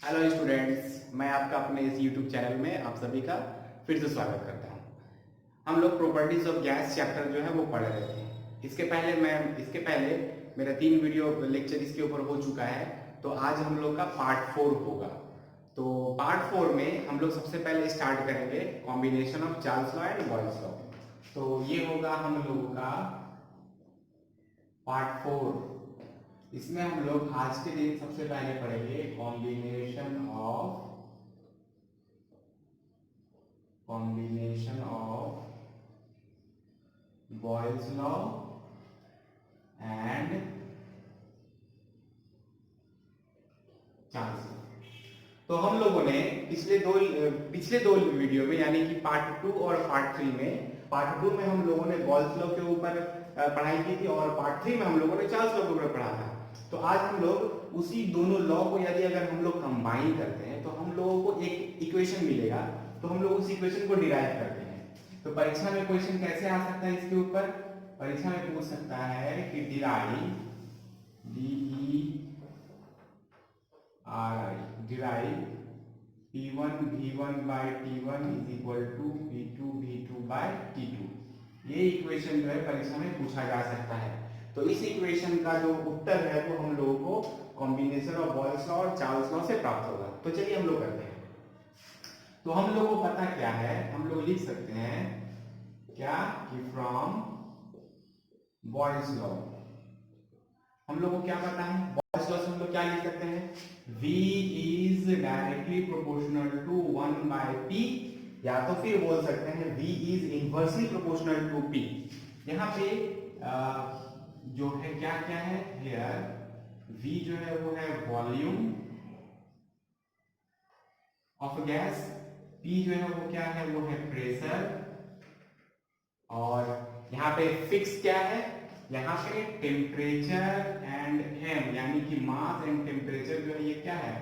Hello students, मैं आपका अपने इस यूट्यूब चैनल में आप सभी का फिर से स्वागत करता हूं। हम लोग प्रॉपर्टीज ऑफ गैस चैप्टर जो है वो पढ़ रहे थे। इसके पहले मेरा 3 वीडियो लेक्चर इसके ऊपर हो चुका है। तो आज हम लोग का पार्ट 4 होगा। तो पार्ट 4 में हम लोग सबसे पहले स्टार्ट करेंगे combination of Charles law and Boyle's law. तो ये होगा हम लोगों का पार्ट 4। इसमें हम लोग आज के दिन सबसे पहले पढ़ेंगे combination of Boyle's law and Charles law. तो हम लोगों ने पिछले दो वीडियो में यानी कि पार्ट 2 और पार्ट 3 में, पार्ट 2 में हम लोगों ने बॉयल्स लॉ के ऊपर पढ़ाई की थी और पार्ट 3 में हम लोगों ने चार्ल्स लॉ के ऊपर पढ़ा था। तो आज हम लोग उसी दोनों लॉ को यदि अगर हम लोग कंबाइन करते हैं तो हम लोगों को एक इक्वेशन मिलेगा। तो हम लोग उस इक्वेशन को डिराइव करते हैं। तो परीक्षा में क्वेश्चन कैसे आ सकता है इसके ऊपर? परीक्षा में पूछ सकता है कि derive P1 V1 by T1 is equal to P2 V2 by T2। ये इक्वेशन जो है परीक्षा में पूछा जा सकता है। तो इस इक्वेशन का जो उत्तर है वो हम लोगों को कॉम्बिनेशन ऑफ बॉयल्स लॉ और चार्ल्स लॉ से प्राप्त होगा। तो चलिए हम लोग करते हैं। तो हम लोग को पता क्या है, हम लोग लिख सकते हैं क्या कि फ्रॉम बॉयल्स लॉ हम लोग को क्या पता है? बॉयल्स लॉ से हम लोग क्या लिख सकते हैं? V is directly proportional to 1 by P, या तो फिर बोल सकते हैं V is inversely proportional to P। यहाँ पे जो है क्या क्या है here, V जो है वो है वॉल्यूम ऑफ गैस, P जो है वो क्या है, वो है प्रेशर, और यहाँ पे फिक्स क्या है, यहाँ पे टेम्परेचर एंड m यानी कि मास एंड टेम्परेचर जो है ये क्या है,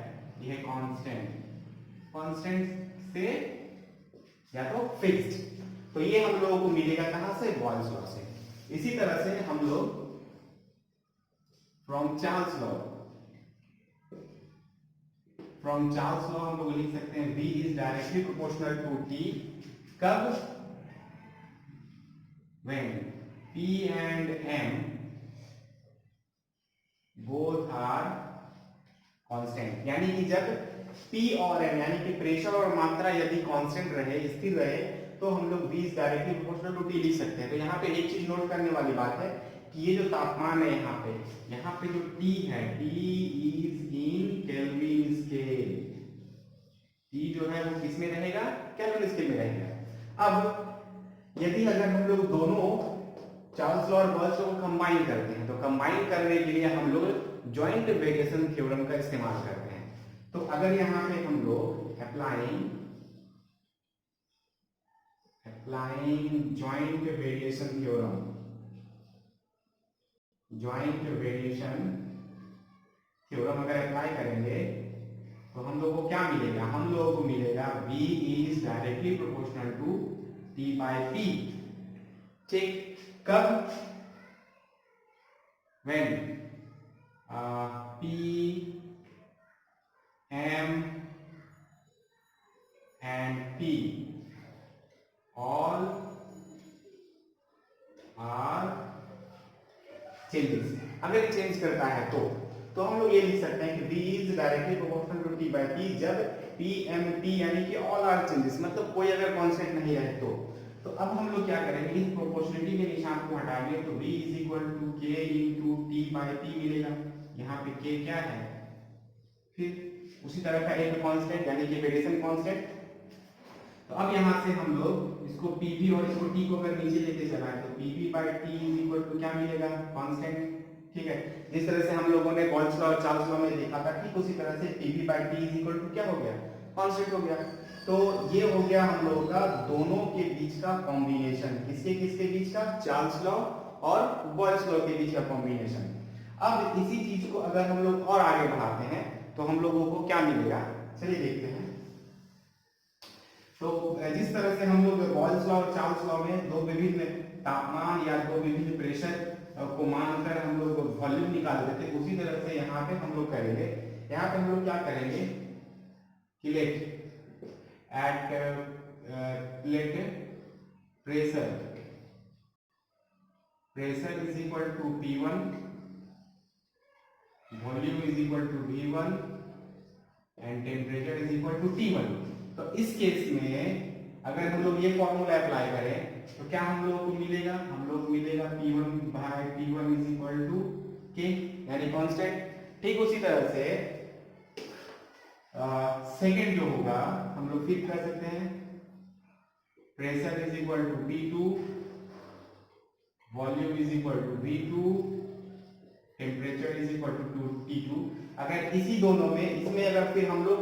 ये है कांस्टेंट से या तो फिक्स्ड। तो ये हम लोगों को मिलेगा कहां से? बॉयल्स लॉ से। इसी तरह से हम लोग फ्रॉम चार्ल्स लॉ हम लोग लिख सकते हैं V is directly proportional to T। कब? when P and M both are constant, यानी कि जब P और M यानी कि प्रेशर और मात्रा यदि कांस्टेंट रहे, स्थिर रहे, तो हम लोग V is directly proportional to T लिख सकते हैं। तो यहाँ पे एक चीज नोट करने वाली बात है कि ये जो तापमान है यहाँ पे जो T है, T is in kelvin scale. T जो है वो किस में रहेगा? केल्विन स्केल में रहेगा। अब यदि अगर हम लोग दोनों चार्ल्स लॉ और बॉयल्स लॉ को कंबाइन करते हैं तो कंबाइन करने के लिए हम लोग जॉइंट वेरिएशन थ्योरम का इस्तेमाल करते हैं। तो अगर यहां पे हम लोग अप्लाइंग जॉइंट वेरिएशन थ्योरम अगर अप्लाई करेंगे तो हम लोग को क्या मिलेगा? हम लोगों को मिलेगा V is directly proportional to T by P। ठीक, कब? when P M and P all are changes। अगर चेंज करता है तो हम लोग ये लिख सकते हैं कि V is directly proportional to T by P जब P M P यानी कि ऑल आर चेंजेस, मतलब कोई अगर कांस्टेंट नहीं है तो अब हम लोग क्या करेंगे? इस प्रोपोर्शनलिटी के निशान को हटाएंगे तो V is equal to K into T by P मिलेगा। यहाँ पे K क्या है? फिर उसी तरह का एक कांस्टेंट यानी कि वेरिएशन कांस्टेंट। तो अब यहाँ से हम लोग इसको PV और इसको T को अगर नीचे लेके चलाएं तो PV by T is equal to क्या मिलेगा? कांस्टेंट। ठीक है, जिस तरह से हम लोगों ने बॉयल्स लॉ और चार्ल्स लॉ में देखा था, ठीक उसी तरह से PV by T is equal to क्या हो गया? कांस्टेंट हो गया। तो ये हो गया हम लोगों का दोनों के बीच का कॉम्बिनेशन। किसके बीच का? चार्ल्स लॉ और बॉयल्स लॉ के बीच का कॉम्बिनेशन। अब इसी चीज को अगर हम लोग और आगे बढ़ाते हैं तो हम लोगों को क्या मिलेगा? चलिए देखते हैं। तो जिस तरह से हम लोग बॉयल्स लॉ और चार्ल्स लॉ में दो विभिन्न तापमान या दो विभिन्न प्रेशर को मानकर हम लोग वॉल्यूम निकाल देते, उसी तरह से यहाँ पे हम लोग करेंगे। यहाँ पे हम लोग क्या करेंगे? let at let pressure is equal to P1, volume is equal to V1 and temperature is equal to T1। तो इस केस में अगर हम लोग ये फॉर्मूला अप्लाई करें तो क्या हम लोग को मिलेगा, हम लोग मिलेगा P1 by T1 is equal to K यानी कांस्टेंट। ठीक उसी तरह से सेकंड जो होगा हम लोग फिर कर सकते हैं, pressure is equal to P2, volume is equal to V2, temperature is equal to T2। अगर इसी दोनों में इसमें अगर फिर हम लोग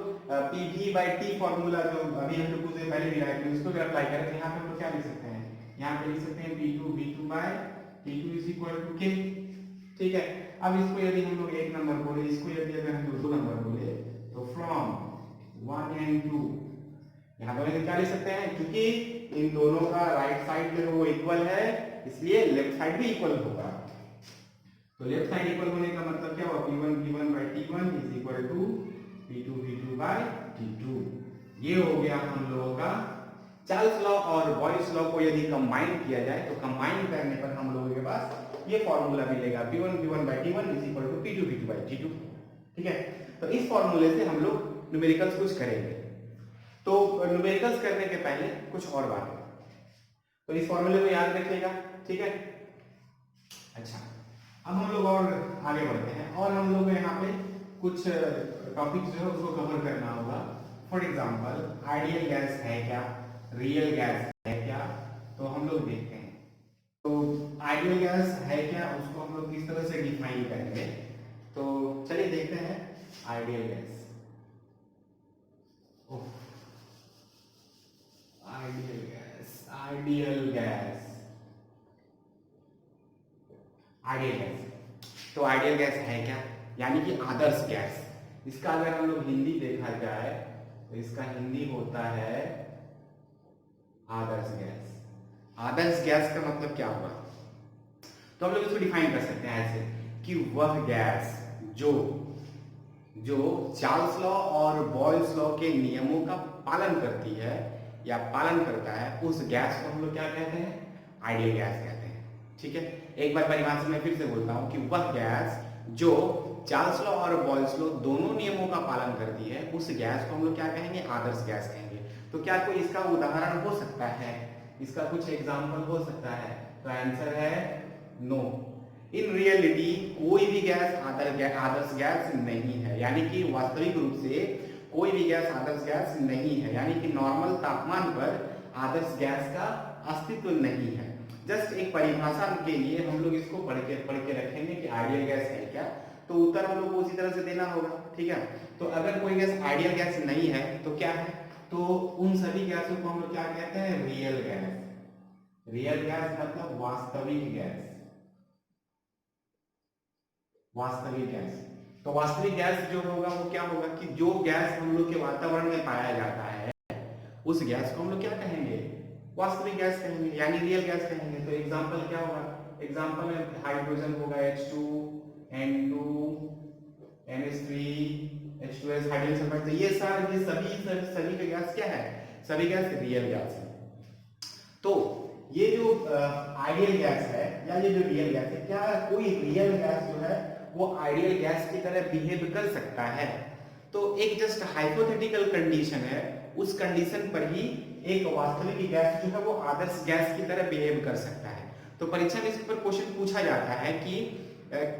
PV बाई T फॉर्मूला जो अभी हम लोग कुछ देर पहले मिला है उसको अगर अप्लाई करें तो यहाँ पे हम लोग क्या लिख सकते हैं, यहाँ पे लिख सकते हैं P2 V2 by T2 is equal to K। ठीक है, अब इसको यदि हम लोग एक नंबर बोले, इसको यदि अगर हम लोग दो नंबर बोले तो फ्रॉम 1 एंड 2 यहाँ पर क्या लिख सकते हैं, क्योंकि इन दोनों का राइट साइड जो है वो इक्वल है इसलिए लेफ्ट साइड भी इक्वल होगा। तो लेफ्ट साइड इक्वल होने का मतलब क्या होगा, P1 P1 by T1 is equal to P2 P2 by T2। ये हो गया हम लोगों का चार्ल्स लॉ और बॉयल्स लॉ को यदि कंबाइन किया जाए तो कंबाइन करने पर हम लोगों के पास ये फॉर्मूला मिलेगा P1 P1 by T1 is equal to P2 P2 by T2। ठीक है, तो इस फॉर्मूले से हम लोग न्यूमेरिकल्स कुछ करेंगे। तो न्यूमेरिकल्स करने के पहले कुछ और बात है, तो इस फॉर्मूले को याद रखिएगा। ठीक है, अच्छा अब हम लोग और आगे बढ़ते हैं और हम लोग यहाँ पे कुछ टॉपिक जो है उसको कवर करना होगा। फॉर एग्जांपल आइडियल गैस है क्या, रियल गैस है क्या, तो हम लोग देखते हैं। तो आइडियल गैस है क्या उसको हम लोग किस तरह से डिफाइन करेंगे, तो चलिए देखते हैं ideal gas. Ideal gas, ideal gas, ideal gas. तो आइडियल गैस है क्या, यानी कि आदर्श गैस। इसका अगर हम लोग हिंदी देखा जाए तो इसका हिंदी होता है आदर्श गैस। आदर्श गैस का मतलब क्या होगा, तो हम लोग इसको डिफाइन कर सकते हैं ऐसे कि वह गैस जो चार्ल्स लॉ और बॉयल्स लॉ के नियमों का पालन करती है या पालन करता है, उस गैस को हम लोग क्या कहते हैं, आइडियल गैस कहते हैं। ठीक है, एक बार परिभाषा में फिर से बोलता हूं कि वह गैस जो चार्ल्स लॉ और बॉयल्स लॉ दोनों नियमों का पालन करती है, उस गैस को हम लोग क्या कहेंगे, आदर्श गैस कहेंगे। तो क्या कोई इसका उदाहरण हो सकता है, इसका कुछ एग्जाम्पल हो सकता है, तो आंसर है नो। इन रियलिटी कोई भी गैस आदर्श गैस नहीं है, यानी कि वास्तविक रूप से कोई भी गैस आदर्श गैस नहीं है, यानी कि नॉर्मल तापमान पर आदर्श गैस का अस्तित्व नहीं है। जस्ट एक परिभाषा के लिए हम लोग इसको पढ़ के रखेंगे कि आइडियल गैस है क्या, तो उत्तर हम लोग को उसी तरह से देना होगा। ठीक है, तो अगर कोई गैस आइडियल गैस नहीं है तो क्या है, तो उन सभी गैसों को हम लोग क्या कहते हैं, रियल गैस। रियल गैस मतलब वास्तविक गैस, वास्तविक गैस। तो वास्तविक गैस जो होगा वो क्या होगा कि जो गैस हम लोग के वातावरण में पाया जाता है उस गैस को हम लोग क्या कहेंगे, वास्तविक गैस कहेंगे, यानी रियल गैस कहेंगे। तो एग्जांपल क्या होगा, एग्जांपल में हाइड्रोजन होगा H2 N2 NH3 H2S hydrogen sulphide. तो ये सभी के गैस क्या है, सभी गैस रियल गैस है। तो ये जो आइडियल गैस है या ये जो रियल गैस है, क्या कोई रियल गैस जो है वो आइडियल गैस की तरह बिहेव कर सकता है, तो एक जस्ट हाइपोथेटिकल कंडीशन है, उस कंडीशन पर ही एक वास्तविक गैस जो है वो आदर्श गैस की तरह बिहेव कर सकता है। तो परीक्षा में इस पर क्वेश्चन पूछा जाता है कि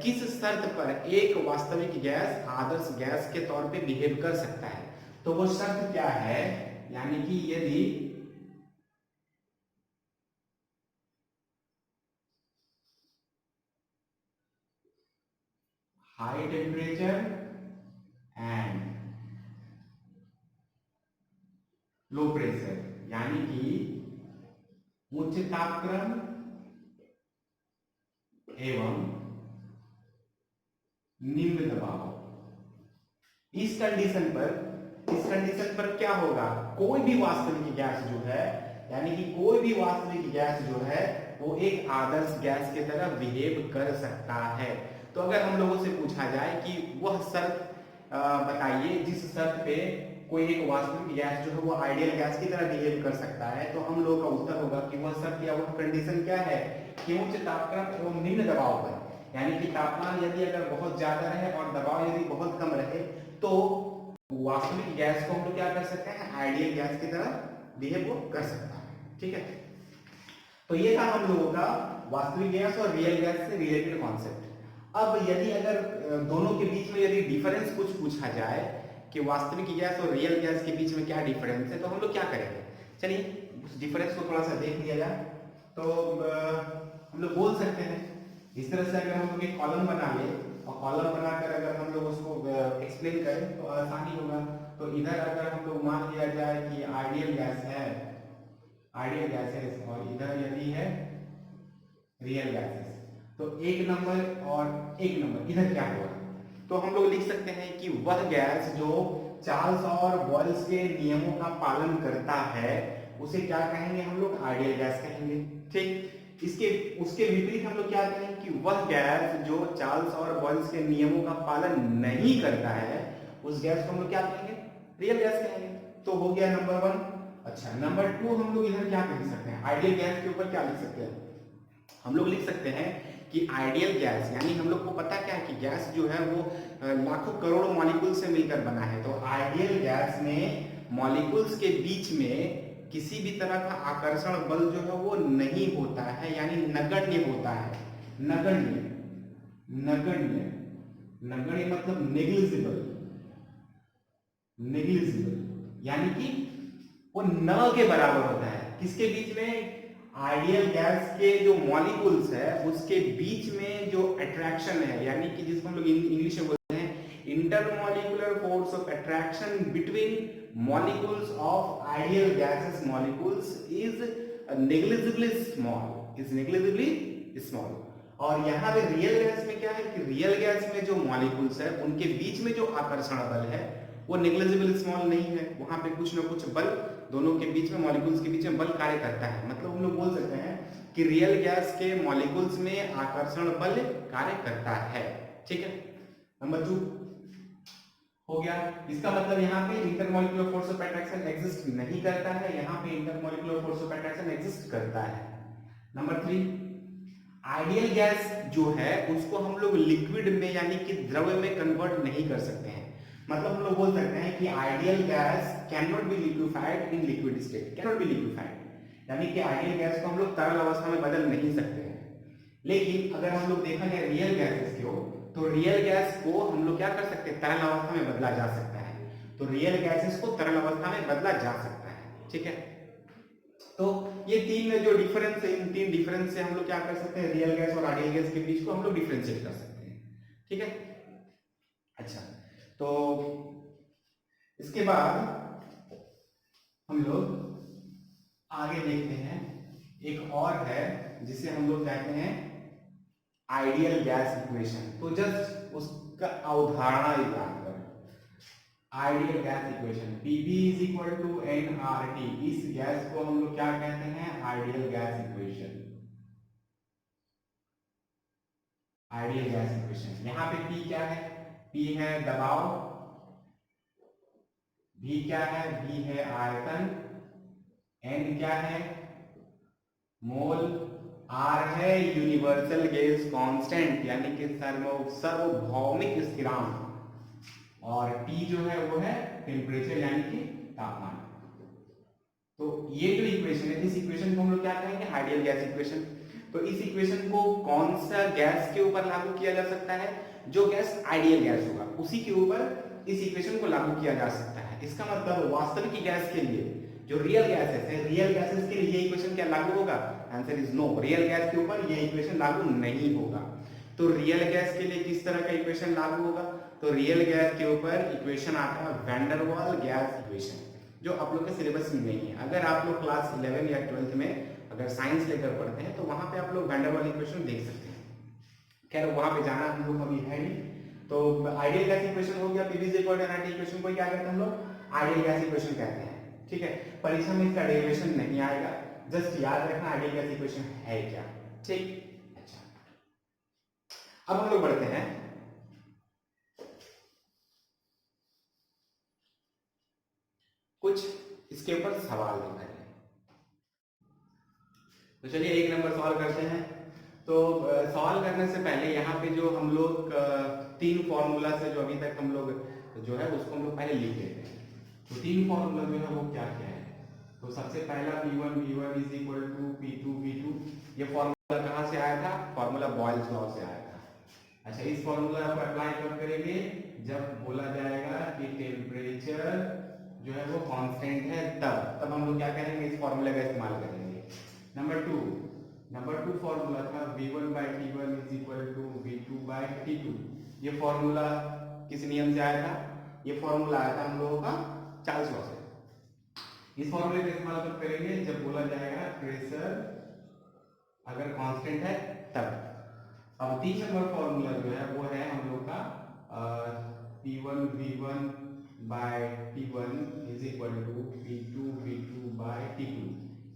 किस शर्त पर एक वास्तविक गैस आदर्श गैस के तौर पे बिहेव कर सकता है, तो वो शर्त क्या है, यानी कि यदि high temperature and low pressure, यानी कि उच्च तापक्रम एवं निम्न दबाव। इस कंडीशन पर क्या होगा, कोई भी वास्तविक गैस जो है, यानी कि कोई भी वास्तविक गैस जो है वो एक आदर्श गैस की तरह बिहेव कर सकता है। तो अगर हम लोगों से पूछा जाए कि वह शर्त बताइए जिस शर्त पे कोई एक वास्तविक गैस जो है वो आइडियल गैस की तरह बिहेव कर सकता है, तो हम लोग का उत्तर होगा कि वह शर्त या वह कंडीशन क्या है कि उच्च तापक्रम एवं निम्न दबाव पर, यानी कि तापमान यदि अगर बहुत ज्यादा रहे और दबाव यदि बहुत कम रहे तो वास्तविक गैस को हम लोग क्या कर सकते हैं, आइडियल गैस की तरह बिहेव कर सकता है। ठीक है, तो ये था हम लोगों का वास्तविक गैस और रियल गैस से रिलेटेड कॉन्सेप्ट। अब यदि अगर दोनों के बीच में यदि डिफरेंस कुछ पूछा जाए कि वास्तविक गैस और रियल गैस के बीच में क्या डिफरेंस है, तो हम लोग क्या करेंगे, चलिए उस डिफरेंस को थोड़ा सा देख लिया जाए। तो हम लोग बोल सकते हैं इस तरह से, अगर हम लोग एक कॉलम बना ले और कॉलम बनाकर अगर हम लोग उसको एक्सप्लेन करें तो आसानी होगा। तो इधर अगर हम लोग मान लिया जाए कि आइडियल गैस है, आइडियल गैसेस, और इधर यदि है रियल गैसेस, तो एक नंबर और एक नंबर इधर क्या होगा, तो हम लोग लिख सकते हैं कि वह गैस जो चार्ल्स और बॉयल्स के नियमों का पालन करता है उसे क्या कहेंगे, हम लोग आइडियल गैस कहेंगे। ठीक, इसके उसके विपरीत हम लोग क्या कहेंगे कि वह गैस जो चार्ल्स और बॉयल्स के नियमों का पालन नहीं करता है उस गैस को हम लोग क्या कहेंगे, रियल गैस कहेंगे। तो हो गया नंबर 1। अच्छा, नंबर 2 हम लोग इधर क्या लिख सकते हैं, आइडियल गैस के ऊपर क्या लिख सकते हैं, हम लोग लिख सकते हैं कि आइडियल गैस, यानी हम लोग को पता क्या है कि गैस जो है वो लाखों करोड़ों मॉलिक्यूल से मिलकर बना है। तो आइडियल गैस में मॉलिक्यूल्स के बीच में किसी भी तरह का आकर्षण बल जो है वो नहीं होता है, यानी नगण्य होता है। नगण्य, नगण्य, नगण्य मतलब नेग्लिजिबल, नेग्लिजिबल यानी कि वो न के बराबर होता है। किसके बीच में, आइडियल गैस के जो मॉलिक्यूल्स है उसके बीच में जो अट्रैक्शन है, यानी कि जिसको हम लोग इंग्लिश में बोलते हैं intermolecular force of attraction between molecules of ideal gases molecules is negligibly small, is negligibly small. और यहाँ पे रियल गैस में क्या है कि रियल गैस में जो मॉलिक्यूल्स है उनके बीच में जो आकर्षण बल है वो नेग्लिजिबल स्मॉल नहीं है, वहां पे कुछ ना कुछ बल दोनों के बीच में, मॉलिक्यूल्स के बीच में बल कार्य करता है। मतलब हम लोग बोल सकते हैं कि रियल गैस के मॉलिक्यूल्स में आकर्षण बल कार्य करता है। ठीक है, नंबर 2 हो गया। इसका मतलब यहाँ पे intermolecular force of attraction exist नहीं करता है, यहाँ पे intermolecular force of attraction exist करता है। नंबर 3, आइडियल गैस जो है उसको हम लोग लिक्विड में यानी कि द्रव्य में कन्वर्ट नहीं कर सकते हैं। मतलब हम लोग बोल सकते हैं कि ideal gas can not be liquefied in liquid state, can not be liquefied, यानी कि आइडियल गैस को हम लोग तरल अवस्था में बदल नहीं सकते हैं। लेकिन अगर हम लोग देखा जाए रियल गैसेस को, तो रियल गैस को हम लोग क्या कर सकते हैं, तरल अवस्था में बदला जा सकता है। तो रियल गैसेस को तरल अवस्था में बदला जा सकता है। ठीक है, तो ये तीन जो डिफरेंस है, इन तीन डिफरेंस से हम लोग क्या कर सकते हैं, रियल गैस और आइडियल गैस के बीच को हम लोग डिफरेंशिएट कर सकते हैं। ठीक है, अच्छा, तो इसके बाद हम लोग आगे देखते हैं, एक और है जिसे हम लोग कहते हैं आइडियल गैस इक्वेशन। तो जस्ट उसका अवधारणा याद करें, ideal gas equation PV is equal to nRT, इस गैस को हम लोग क्या कहते हैं, ideal gas equation. Ideal gas equation, यहां पे P क्या है, P है दबाव, V क्या है, V है आयतन, N क्या है मोल, R है यूनिवर्सल गैस कांस्टेंट यानी कि सार्वभौमिक स्थिरांक, और T जो है वो है टेम्परेचर यानी कि तापमान। तो ये जो इक्वेशन है, इस इक्वेशन को हम लोग क्या कहेंगे, आइडियल गैस इक्वेशन। तो इस इक्वेशन को कौन सा गैस के ऊपर लागू किया जा सकता है, जो गैस आइडियल गैस होगा उसी के ऊपर इस इक्वेशन को लागू किया जा सकता है। इसका मतलब वास्तविक गैस के लिए, जो रियल गैसेस है, रियल गैसेस के लिए ये इक्वेशन क्या लागू होगा, answer is no, real gas के ऊपर ये इक्वेशन लागू नहीं होगा। तो रियल गैस के लिए किस तरह का इक्वेशन लागू होगा, तो रियल गैस के ऊपर इक्वेशन आता है वैन डर वाल गैस इक्वेशन, जो आप लोग के सिलेबस में नहीं है। अगर आप लोग क्लास 11 या 12th में अगर साइंस लेकर पढ़ते हैं तो वहां पे आप लोग वैन डर वाल इक्वेशन देख सकते हैं। खैर वहां पे जाना हम लोग अभी है नहीं। तो आइडियल गैस इक्वेशन हो गया, PV equal to nRT equation को क्या कहते हैं हम लोग, आइडियल गैस इक्वेशन कहते हैं। ठीक है, परीक्षा में इसका डेरिवेशन नहीं आएगा, जस्ट याद रखना आइडियल गैस इक्वेशन है क्या। ठीक, अच्छा, अब हम लोग बढ़ते हैं कुछ इसके ऊपर सवाल देखा जाए। तो चलिए एक नंबर सॉल्व करते हैं। तो सवाल करने से पहले यहाँ पे जो हम लोग तीन फॉर्मूला से जो अभी तक हम लोग जो है उसको हम लोग पहले लिख लेते हैं। तो तीन फॉर्मूला जो है वो क्या क्या है। तो सबसे पहला v1 is equal to p2 ये फॉर्मूला कहाँ से आया था, फॉर्मूला बॉयल्स लॉ से आया था। अच्छा, इस फॉर्मूला को अप्लाई कब करेंगे, जब बोला जाएगा कि टेम्परेचर जो है वो कांस्टेंट है, तब हम लोग क्या करेंगे, इस फॉर्मूले का इस्तेमाल करेंगे। नंबर टू फॉर्मूला था v1/t1 is equal to v2/t2। ये फॉर्मूला किस नियम से आया था, ये फॉर्मूला आया था हम लोगों का चार्ल्स लॉ से। इस फॉर्मूले का इस्तेमाल कब करेंगे, जब बोला जाएगा प्रेशर अगर कांस्टेंट है तब। अब 3 नंबर फॉर्मूला जो है वो है हम लोग का P1 v1/t1 is equal to P2 v2/t2।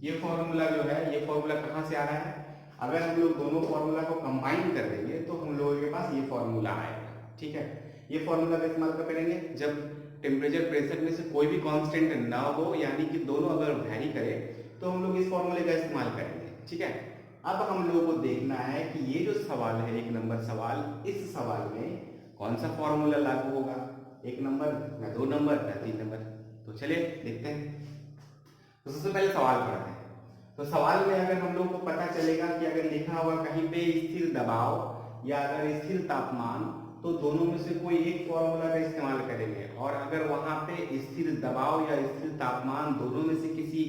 ये फॉर्मूला जो है, ये फॉर्मूला कहाँ से आ रहा है, अगर हम लोग दोनों फॉर्मूला को कंबाइन कर देंगे तो हम लोगों के पास ये फॉर्मूला आएगा। ठीक है, ये फॉर्मूला का इस्तेमाल कब करेंगे, जब टेम्परेचर प्रेशर में से कोई भी कांस्टेंट ना हो, यानी कि दोनों अगर वैरी करे तो हम लोग इस फॉर्मूले का इस्तेमाल करेंगे। ठीक है, अब हम लोगों को देखना है कि ये जो सवाल है, एक नंबर सवाल, इस सवाल में कौन सा फॉर्मूला लागू होगा, 1 नंबर या 2 नंबर या 3 नंबर। तो चलिए देखते हैं। तो सबसे पहले सवाल पढ़ते हैं। तो सवाल में अगर हम लोग को पता चलेगा कि अगर लिखा हुआ कहीं पे स्थिर दबाव या अगर स्थिर तापमान, तो दोनों में से कोई एक फॉर्मूला का इस्तेमाल करेंगे। और अगर वहां पे स्थिर दबाव या स्थिर तापमान दोनों में से किसी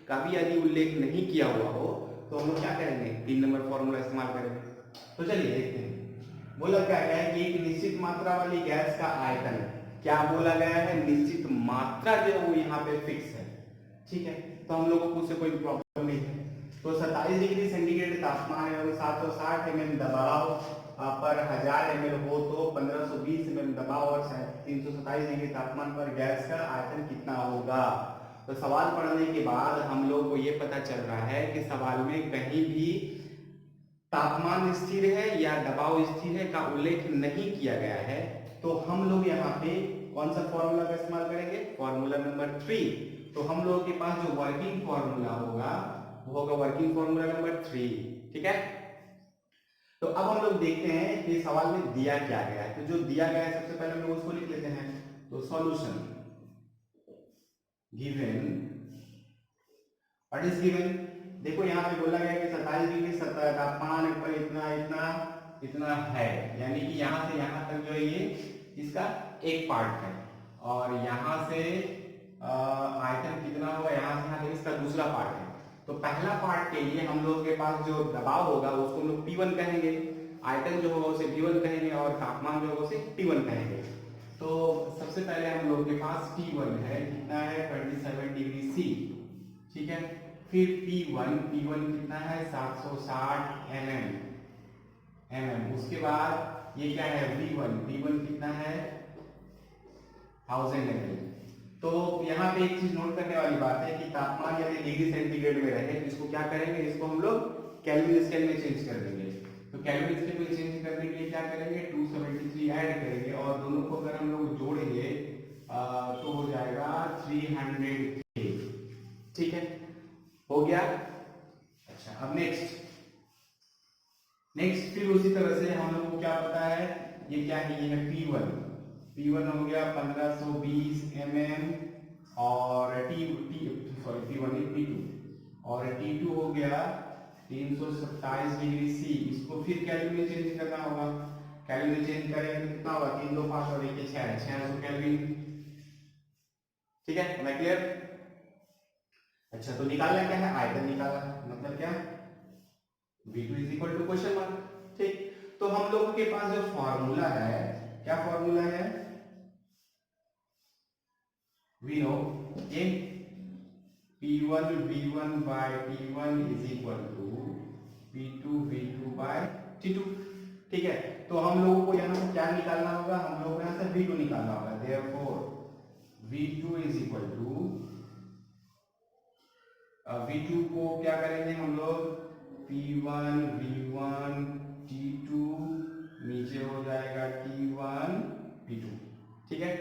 का भी यदि उल्लेख नहीं किया हुआ हो तो हम लोग क्या करेंगे, 3 नंबर फॉर्मूला इस्तेमाल करेंगे। तो चलिए देखते हैं। बोला क्या गया है कि एक निश्चित मात्रा वाली गैस का आयतन, क्या बोला गया है, निश्चित मात्रा जो है वो यहाँ पे फिक्स है। ठीक है, तो हम लोगों को उससे कोई प्रॉब्लम नहीं है। तो 27 डिग्री सेंटीग्रेड तापमान है और 760 mm दबाव पर 1000 ml हो तो 1520 mm दबाव और 327 डिग्री तापमान पर गैस का आयतन कितना होगा। तो सवाल पढ़ने के बाद हम लोग को ये पता चल रहा है कि सवाल में कहीं भी तापमान स्थिर है या दबाव स्थिर है का उल्लेख नहीं किया गया है। तो हम लोग यहाँ पे कौन सा फॉर्मूला का इस्तेमाल करेंगे, फॉर्मूला नंबर 3। तो हम लोगों के पास जो वर्किंग फॉर्मूला होगा वो होगा वर्किंग फॉर्मूला नंबर 3। ठीक है, तो अब हम लोग देखते हैं कि सवाल में दिया क्या गया है। तो जो दिया गया है सबसे पहले हम लोग उसको लिख लेते हैं। तो solution given, what is given, देखो यहाँ पे बोला गया कि 27 डिग्री तापमान पर इतना इतना इतना है, यानी कि यहाँ से यहाँ तक जो है ये इसका एक पार्ट है, और यहाँ से आयतन कितना होगा, यहाँ से यहाँ तक इसका दूसरा पार्ट है। तो पहला पार्ट के लिए हम लोग के पास जो दबाव होगा उसको हम लोग P1 कहेंगे, आयतन जो होगा उसे V1 कहेंगे और तापमान जो होगा उसे T1 कहेंगे। तो सबसे पहले हम लोग के पास T1 है, कितना है 27 डिग्री C। ठीक है, फिर P1 कितना है 760 mm। उसके बाद ये क्या है V1 कितना है 1000 ml। तो यहाँ पे एक चीज नोट करने वाली बात है कि तापमान यदि डिग्री सेंटीग्रेड में रहे तो इसको क्या करेंगे, इसको हम लोग केल्विन स्केल में चेंज कर देंगे। तो केल्विन स्केल में चेंज करने के लिए क्या करेंगे, 273 ऐड करेंगे और दोनों को अगर हम लोग जोड़ेंगे तो हो जाएगा 300। ठीक है, हो गया। अच्छा, अब नेक्स्ट फिर उसी तरह से हम लोग को क्या पता है, ये क्या है, ये है P1 हो गया 1520 mm और P2 और T2 हो गया 327 डिग्री C। इसको फिर केल्विन में चेंज करना होगा, केल्विन में चेंज करेंगे तो कितना होगा, 3 2 5 और 1 6 600 केल्विन। ठीक है, मैं क्लियर। अच्छा, तो निकालना क्या है, आयतन निकालना, मतलब क्या V2 is equal to question mark. ठीक, तो हम लोगों के पास जो फॉर्मूला है, क्या फॉर्मूला है, वी नो ये P1 v1/t1 is equal to P2 v2/t2। ठीक है, तो हम लोगों को यहाँ से क्या निकालना होगा, हम लोगों को यहाँ से V2 निकालना होगा। Therefore V2 is equal to V2 को क्या करेंगे हम लोग, P1 v1 T2 नीचे हो जाएगा T1 P2। ठीक है,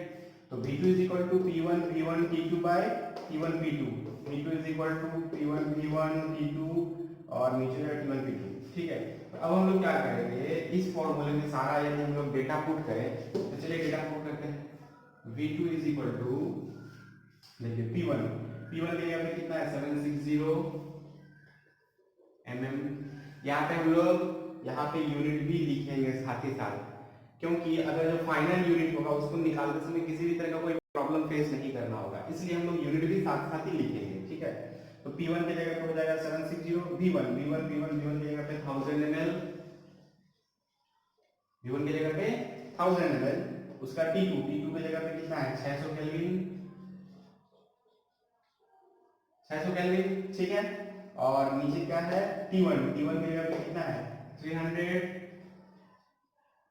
तो V2 is equal to P1 V1 T2 by T1 P2। V2 is equal to P1 V1 T2 और नीचे है T1 P2। ठीक है, तो अब हम लोग क्या करेंगे, इस फॉर्मूले में सारा यदि हम लोग डेटा पुट करें तो चलिए डेटा पुट करते हैं। V2 इज इक्वल टू, देखिए P1 की जगह पे कितना है 760 mm। यहाँ पे हम लोग यहाँ पे यूनिट भी लिखेंगे साथ ही साथ, क्योंकि अगर जो फाइनल यूनिट होगा उसको निकालते समय किसी भी तरह का कोई प्रॉब्लम फेस नहीं करना होगा, इसलिए हम लोग यूनिट भी साथ साथ ही लिखेंगे। ठीक है, तो P1 की जगह पे हो जाएगा 760, V1 की जगह पे 1000 ml, V1 की जगह पे 1000 ml, उसका T2 की जगह पे कितना है 600 केल्विन, 600 केल्विन। ठीक है, और नीचे क्या है T1 की जगह पे कितना है 300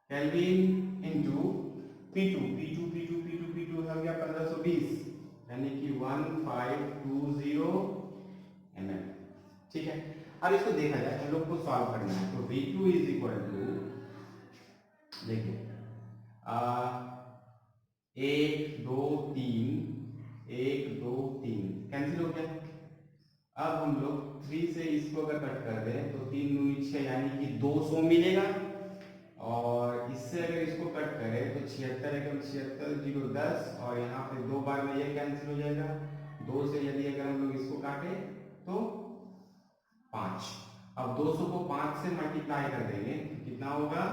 केल्विन इनटू P2 हो गया 1520, यानी कि 1520 ml। ठीक है, अब इसको देखा जाए, हम लोग को सॉल्व करना है। तो V2 इज इक्वल टू, देखिए 1 2 3 कैंसिल हो गया। अब हम लोग 3 से इसको अगर कट कर दें तो 3 दूनी 6, यानी कि 200 मिलेगा, और इससे अगर इसको कट करें तो 76 एकम 76 0 10, और यहाँ पे 2 बार में ये कैंसिल हो जाएगा। 2 से यदि अगर हम लोग इसको काटे तो 5। अब 200 को 5 से मल्टीप्लाई कर देंगे तो कितना होगा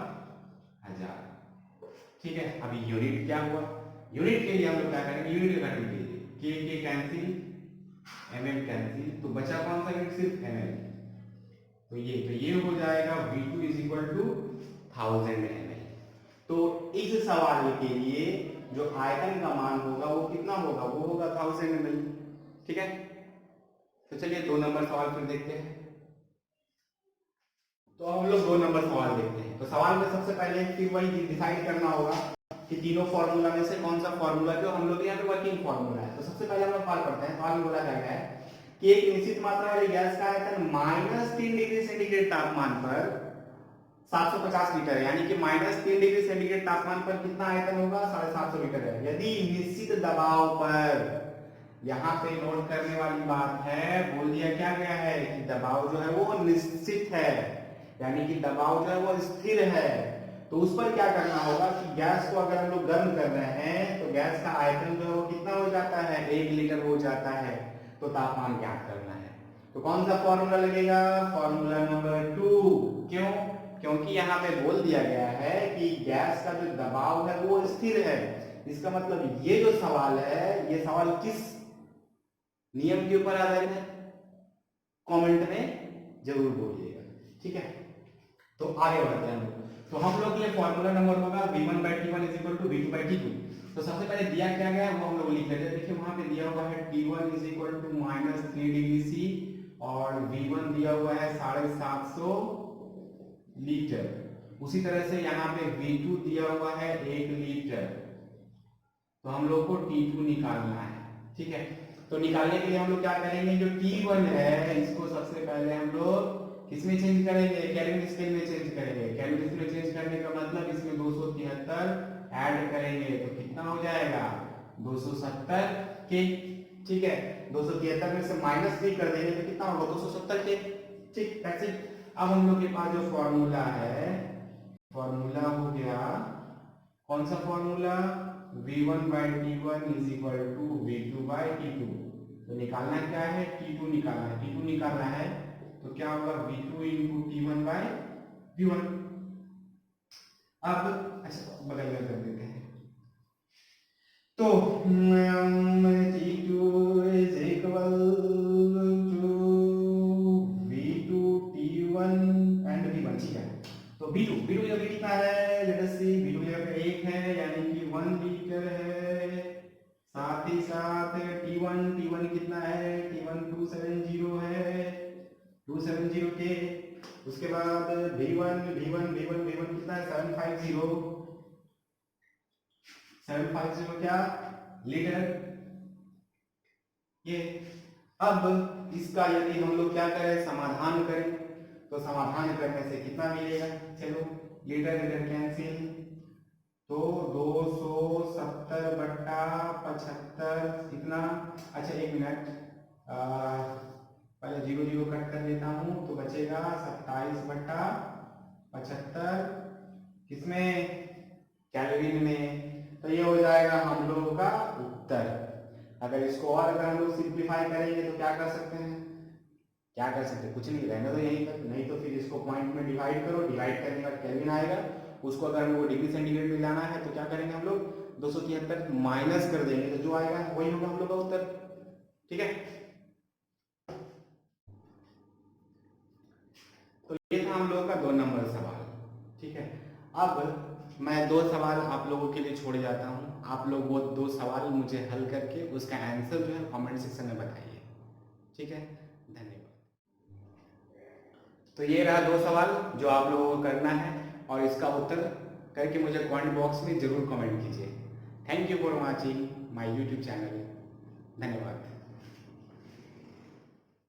1000। ठीक है, अभी यूनिट क्या हुआ, यूनिट के लिए हम लोग क्या करेंगे, यूनिट काटने के लिए के कैंसिल, mm कैंसिल, तो बचा कौन सा यूनिट, सिर्फ mm। तो ये हो जाएगा V2 is equal to 1000 ml। तो इस सवाल के लिए जो आयतन का मान होगा वो कितना होगा, वो होगा 1000 ml। ठीक है, तो चलिए 2 नंबर सवाल फिर देखते हैं। तो हम लोग 2 नंबर सवाल देखते हैं। तो सवाल में सबसे पहले फिर वही डिसाइड करना होगा कि तीनों फॉर्मूला में से कौन सा फॉर्मूला जो हम लोग यहाँ पे वर्किंग फॉर्मूला है। तो सबसे पहले हम लोग सवाल करते हैं। सवाल में बोला गया है कि एक निश्चित मात्रा वाली गैस का आयतन -3 डिग्री सेंटीग्रेड तापमान पर 750 लीटर है, यानी कि -3 डिग्री सेंटीग्रेड तापमान पर कितना आयतन होगा, 750 लीटर है। यदि निश्चित दबाव पर, यहाँ पे नोट करने वाली बात है, बोल दिया क्या गया है कि दबाव जो है वो निश्चित है, यानी कि दबाव जो है वो स्थिर है। तो उस पर क्या करना होगा कि गैस को अगर हम लोग गर्म कर रहे हैं तो गैस का आयतन जो है वो कितना हो जाता है, 1 लीटर हो जाता है। तो तापमान ज्ञात करना है, तो कौन सा फॉर्मूला लगेगा, फॉर्मूला नंबर 2। क्यों, क्योंकि यहाँ पे बोल दिया गया है कि गैस का जो दबाव है वो स्थिर है। इसका मतलब ये जो सवाल है, ये सवाल किस नियम के ऊपर आधारित है, कमेंट में जरूर बोलिएगा। ठीक है, तो आगे बढ़ते हैं हम लोग। तो हम लोग के लिए फॉर्मूला नंबर होगा V1/T1 is equal to V2/T2। तो सबसे पहले दिया क्या गया है वो हम लोग लिख लेते हैं। देखिए वहां पे दिया हुआ है T1 is equal to -3 degree C, और V1 दिया हुआ है 750 लीटर। उसी तरह से यहाँ पे V2 दिया हुआ है 1 लीटर। तो हम लोग को T2 निकालना है। ठीक है, तो निकालने के लिए हम लोग क्या करेंगे, जो T1 है इसको सबसे पहले हम लोग किसमें चेंज करेंगे, केल्विन स्केल में चेंज करेंगे। केल्विन स्केल में चेंज करने का मतलब इसमें 273 ऐड करेंगे तो कितना हो जाएगा 270 के। ठीक है, 273 में से -3 कर देंगे तो कितना होगा 270 के। ठीक, दैट्स इट। अब हम लोग के पास जो फॉर्मूला है, फॉर्मूला हो गया कौन सा formula, V1/T1 is equal to V2/T2। तो निकालना क्या है, T2 निकालना है। T2 निकालना है तो क्या होगा V2 इंटू T1/V1। अब अच्छा बगल में कर देते हैं। तो T2 is equal to V2 T1 and V1। ठीक है, तो V2 जगह पे कितना है, लेट अस सी। V2 जगह पे 1 है, यानी कि 1 लीटर है। साथ ही साथ T1 कितना है, T1 270 है, 270 के। उसके बाद V1 कितना है 750 क्या लीटर। ये अब इसका यदि हम लोग क्या करें, समाधान करें, तो समाधान करने से कितना मिलेगा, चलो लीटर कैंसिल, तो 270/75 कितना, अच्छा एक मिनट, पहले 0 0 कट कर देता हूँ तो बचेगा 27/75 किसमें, कैलोरी में। तो ये हो जाएगा हम लोगों का उत्तर। अगर इसको और अगर हम लोग सिंप्लीफाई करेंगे तो क्या कर सकते हैं, क्या कर सकते हैं, कुछ नहीं, रहने दो यहीं तक, नहीं तो फिर इसको पॉइंट में डिवाइड करो, डिवाइड करने के बाद केल्विन आएगा, उसको अगर हमको डिग्री सेंटीग्रेड में लाना है तो क्या करेंगे हम लोग, 273 माइनस कर देंगे, तो जो आएगा वही होगा हम लोग का उत्तर। ठीक है, तो ये था हम लोगों का 2 नंबर सवाल। ठीक है, अब मैं 2 सवाल आप लोगों के लिए छोड़ जाता हूँ, आप लोग वो 2 सवाल मुझे हल करके उसका आंसर जो है कमेंट सेक्शन में बताइए। ठीक है, धन्यवाद। तो ये रहा 2 सवाल जो आप लोगों को करना है, और इसका उत्तर करके मुझे कमेंट बॉक्स में जरूर कमेंट कीजिए। Thank you for watching my YouTube channel.